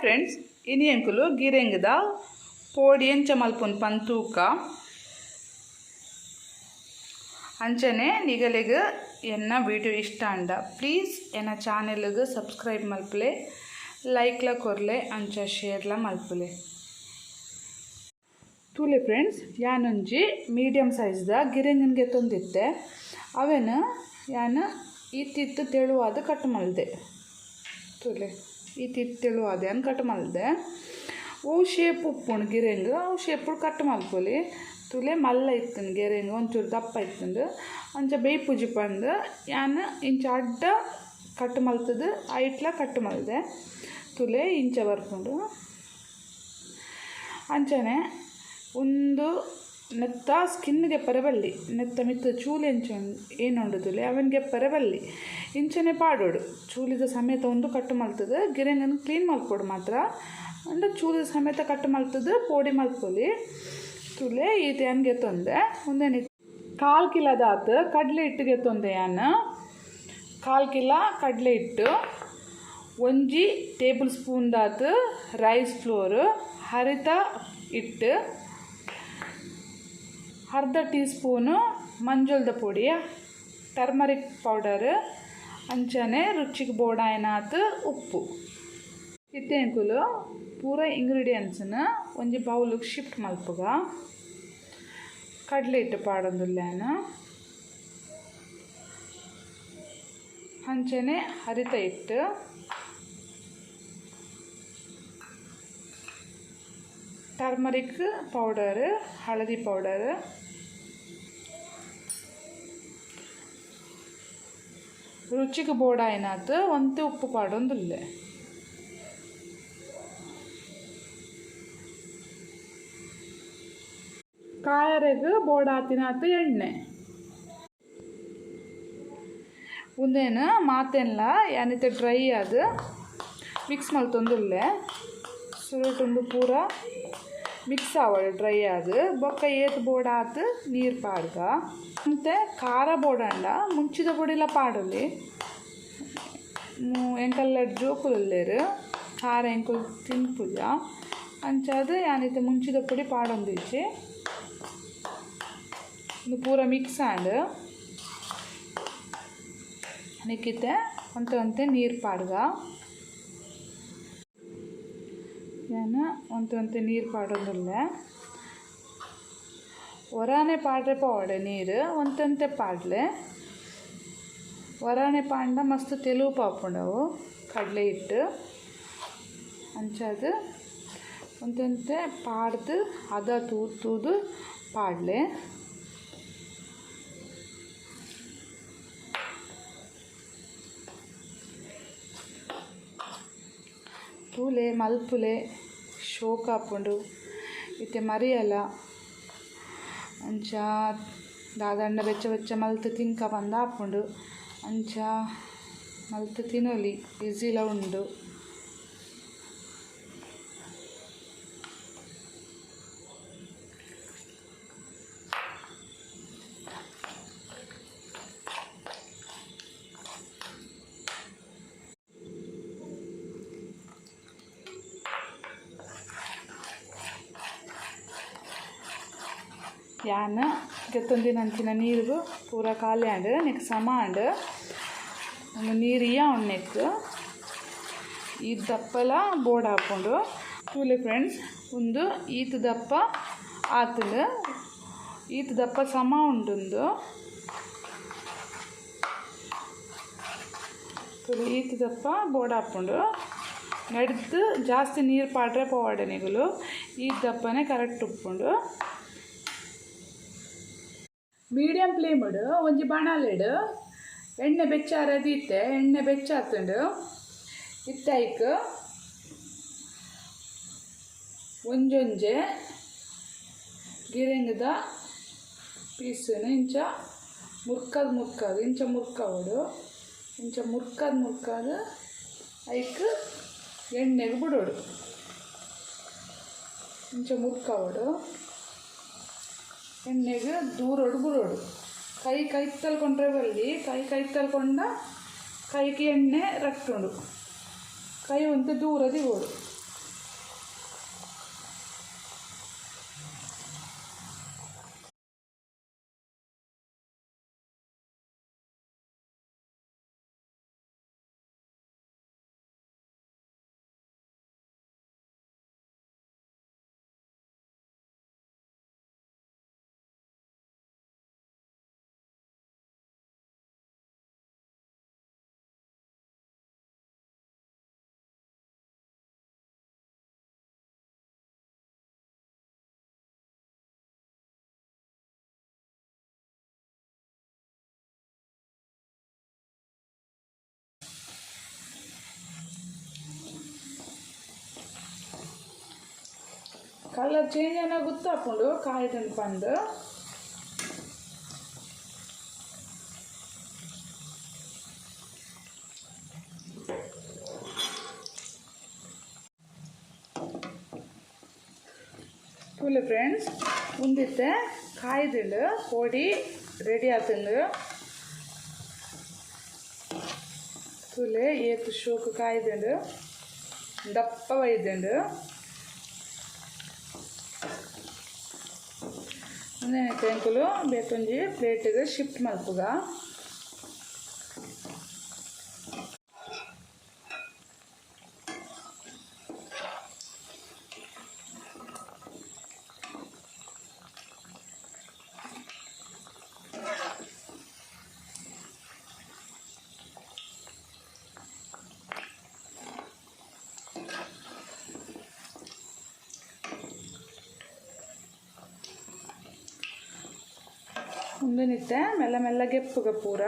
friends ಇನಿ ಎಂಕುಲು ಗಿರೆಂಗದ ಪೋಡಿ ಎಂಚ ಮಲ್ಪುನ್ ಪಂತೂಕ ಅಂಚನೆ ನಿಗಲೆಗ್ ಎನ್ನ ವಿಡಿಯೋ ಇಷ್ಟ ಅಂಡ ಪ್ಲೀಸ್ ಎನ್ನ ಚಾನೆಲ್ಗೆ ಸಬ್ಸ್ಕ್ರೈಬ್ ಮಲ್ಪಲೆ ಲೈಕ್ಲ ಕೊರ್ಲೆ ಅಂಚ ಶೇರ್ಲ ಮಲ್ಪಲೆ ತೂಲೆ ಫ್ರೆಂಡ್ಸ್ ಯಾನೊಂಜಿ ಮೀಡಿಯಮ್ ಸೈಜ್ದ ಗಿರೆಂಗನ್ಗೆ ತೊಂದಿತ್ತೆ ಅವೇನ ಯಾನು ಈತಿತ್ತು ತೆಳುವಾದ ಕಟ್ ಮಲ್ದೆ ತೂಲೆ ಈತಿತ್ತು ತೆಳುವಾದ ಏನು ಕಟ್ ಮಲ್ದೆ ಓ ಶೇಪ್ ಉಪ್ಪುಂಡು ಗಿರೆಂಗ್ ಅವು ಶೇಪುಡು ಕಟ್ ಮಲ್ಪೊಲಿ ತುಲೆ ಮಲ್ಲ ಇತ್ತಂದು ಗೆರೆಂಗ್ ಒಂಚೂರು ದಪ್ಪ ಇತ್ತಂದು ಅಂಚ ಬೇಯ್ ಪೂಜಿ ಪಂದು ಯಾನು ಇಂಚ ಅಡ್ಡ ಕಟ್ ಮಲ್ತದು ಐಟ್ಲ ಕಟ್ ಮಲ್ದೆ ತುಲೆ ಇಂಚ ಬರ್ಕೊಂಡು ಅಂಚನೆ ಒಂದು ನೆತ್ತ ಸ್ಕಿನ್ಗೆ ಪರಬಲ್ಲಿ ನೆತ್ತ ಮಿತ್ತ ಚೂಲಿ ಎಂಚ ಏನುಂಡು ತುಲೆ ಅವನಿಗೆ ಪರಬಲ್ಲಿ ಇಂಚನೆ ಪಾಡೋಡು ಚೂಲಿದ ಸಮೇತ ಒಂದು ಕಟ್ಟು ಮಲ್ತದು ಗಿರೆಂಗನ್ನು ಕ್ಲೀನ್ ಮಲ್ಪೋಡು ಮಾತ್ರ ಅಂಡ ಚೂಲಿದ ಸಮೇತ ಕಟ್ಟು ಮಲ್ತದು ಪೋಡಿ ಮಲ್ಪೊಲಿ ತುಲೆ ಈತ ಏನ್ಗೆ ತೊಂದೆ ಒಂದೇನು 1/4 ಕಿಲೋದಾತು ಕಡಲೆ ಹಿಟ್ಟಿಗೆ ತೊಂದೆ ಯಾನು 1/4 ಕಿಲೋ ಕಡಲೆ ಹಿಟ್ಟು 1 ಟೇಬಲ್ ಸ್ಪೂನ್ದಾತು ರೈಸ್ ಫ್ಲೋರ್ ಹರಿತ ಹಿಟ್ಟು ಅರ್ಧ ಟೀ ಸ್ಪೂನು ಮಂಜುಳದ ಪುಡಿ ಟರ್ಮರಿಕ್ ಪೌಡರ್ ಅಂಚನೆ ರುಚಿಗೆ ಬೋಡಾಯನಾತು ಉಪ್ಪು ಇತ್ತೆಂಕುಲು ಪೂರ ಇಂಗ್ರೀಡಿಯೆಂಟ್ಸ್ನ ಒಂಜಿ ಬೌಲಿಗೆ ಶಿಫ್ಟ್ ಮಲ್ಪುಗ ಕಡಲೆ ಹಿಟ್ಟು ಪಾಡೊಂದುಲ್ಲೇನು ಅಂಚನೆ ಹರಿತ ಹಿಟ್ಟು ಟರ್ಮರಿಕ್ ಪೌಡರ್ ಹಳದಿ ಪೌಡರ್ ರುಚಿಗೆ ಬೋಡಾಯನಾತು ಒಂತೆ ಉಪ್ಪು ಪಾಡೊಂದುಲ್ಲೆ ಕಾಯರೆಗ್ ಬೋಡಾತಿನಾತು ಎಣ್ಣೆ ಉಂದೇನು ಮಾತೆಲ್ಲ ಯಾನಿತ್ತೆ ಡ್ರೈ ಅದು ಮಿಕ್ಸ್ ಮಲ್ತೊಂದುಲ್ಲೆ ಸುರುಟುಂದು ಪೂರ ಮಿಕ್ಸ್ ಆವಡು ಡ್ರೈ ಅದು ಬೊಕ್ಕ ಏತ್ ಬೋಡಾತು ನೀರು ಪಾಡ್ಗ ಮತ್ತು ಖಾರ ಬೋಡಂಡ ಮುಂಚಿದ ಪೊಡಿಲ ಪಾಡಲಿ ಎಂಕಲ್ಲ ಜೋಕುಲೇರು ಖಾರ ಎಂಕುಲು ತಿನ್ಪುಜ ಅಂಚದು ಯಾನಿತ್ತೆ ಮುಂಚಿದ ಪೊಡಿ ಪಾಡೊಂದಿಚ್ಚಿ ಇದು ಪೂರ ಮಿಕ್ಸ್ ಆಂಡ್ ನಿಕ್ಕಿತ್ತೆ ಒಂತೆ ನೀರು ಪಾಡ್ಗ ನಾನು ಒಂತೆ ನೀರು ಪಾಡೋದಿಲ್ಲ ಒರಾನೆ ಪಾಡ್ರೆ ಪಾವಡೆ ನೀರು ಒಂತೆ ಪಾಡ್ಲೆ ಒರಾನೆ ಪಾಂಡ ಮಸ್ತ್ ತೆಲುವು ಪಾಪುಂಡವು ಕಡಲೆ ಹಿಟ್ಟು ಅಂಚದು ಒಂತೆ ಪಾಡ್ದು ಅದ ತೂದು ಪಾಡ್ಲೆ ತೂಲೆ ಮಲ್ಪುಲೆ ಶೋಕ್ ಹಾಕ್ಕೊಂಡು ಇತ್ತೆ ಮರಿಯಲ್ಲ ಅಂಚ ದಾದಂಡ ಬೆಚ್ಚ ಮಲ್ತು ತಿನ್ಕ ಬಂದು ಹಾಕ್ಕೊಂಡು ಅಂಚ ಮಲ್ತು ತಿನ್ನೋಲಿ ಈಸಿಲ ಉಂಡು ಯಾನ ಗೆತ್ತೊಂದಿನಂಚಿನ ನೀರು ಪೂರ ಖಾಲಿ ಆಂಡ್ ನೆಕ್ ಸಮ ಆಂಡ್ ಒಂದು ನೀರು ನೆಕ್ ಈ ದಪ್ಪಲ ಬೋರ್ಡ್ ಹಾಕ್ಕೊಂಡು ತೂಲೆ ಫ್ರೆಂಡ್ಸ್ ಒಂದು ಈತ ದಪ್ಪ ಆತಲು ಈತ ದಪ್ಪ ಸಮ ಉಂಡು ತೂಲೆ ಈತ ದಪ್ಪ ಬೋರ್ಡ್ ಹಾಕ್ಕೊಂಡು ನಡ್ದು ಜಾಸ್ತಿ ನೀರು ಪಾಡ್ರೆ ಪವಾಡೆ ನಿಗಲು ಈ ದಪ್ಪನೇ ಕರೆಕ್ಟ್ ಉಪ್ಕೊಂಡು ಮೀಡಿಯಂ ಫ್ಲೇಮಡು ಒಂಜಿ ಬಾಣಲೆಡು ಎಣ್ಣೆ ಬೆಚ್ಚಾರದಿತ್ತೆ ಎಣ್ಣೆ ಬೆಚ್ಚಾತುಂಡು ಇತ್ತೈಕ್ ಒಂಜೊಂಜೆ ಗಿರೆಂಗದ ಪೀಸನ್ನು ಇಂಚ ಮುರ್ಕದು ಇಂಚ ಮುರ್ಕವಡು ಇಂಚ ಮುರ್ಕದು ಐಕ್ ಎಣ್ಣೆಗೆ ಬಿಡೋಡು ಇಂಚ ಮುರ್ಕವಡು ಎಣ್ಣೆಗೆ ದೂರೋಡು ಬಿಡೋಡು ಕೈ ತಲ್ಕೊಂಡ್ರೆ ಬಲ್ಲಿ ಕೈ ತಲ್ಕೊಂಡ ಕೈಗೆ ಎಣ್ಣೆ ರಟ್ಟುಂಡು ಕೈ ಒಂದು ದೂರ ದಿಗೋಡು ಕಲರ್ ಚೇಂಜ್ ಏನೋ ಗೊತ್ತಾಪುಂಡು ಕಾಯ್ದು ಪಂದು ಕೂಲೆ ಫ್ರೆಂಡ್ಸ್ ಮುಂದಿತ್ತೆ ಕಾಯ್ದುಂಡು ಪೊಡಿ ರೆಡಿ ಆತುಂಡು ಕೂಲೆ ಏತು ಶೋಕು ಕಾಯ್ದುಂಡು ದಪ್ಪ ಒಯ್ದುಂಡು ಒಂದೇನೈತೆ ಅಂಕುಲು ಬೇತೊಂಜಿ ಪ್ಲೇಟಿಗೆ ಶಿಫ್ಟ್ ಮಲ್ಪುಗ ಮುಂದೆ ನಿತ್ತೆ ಮೆಲ್ಲ ಮೆಲ್ಲ ಗೆಪ್ಪುಗ ಪೂರ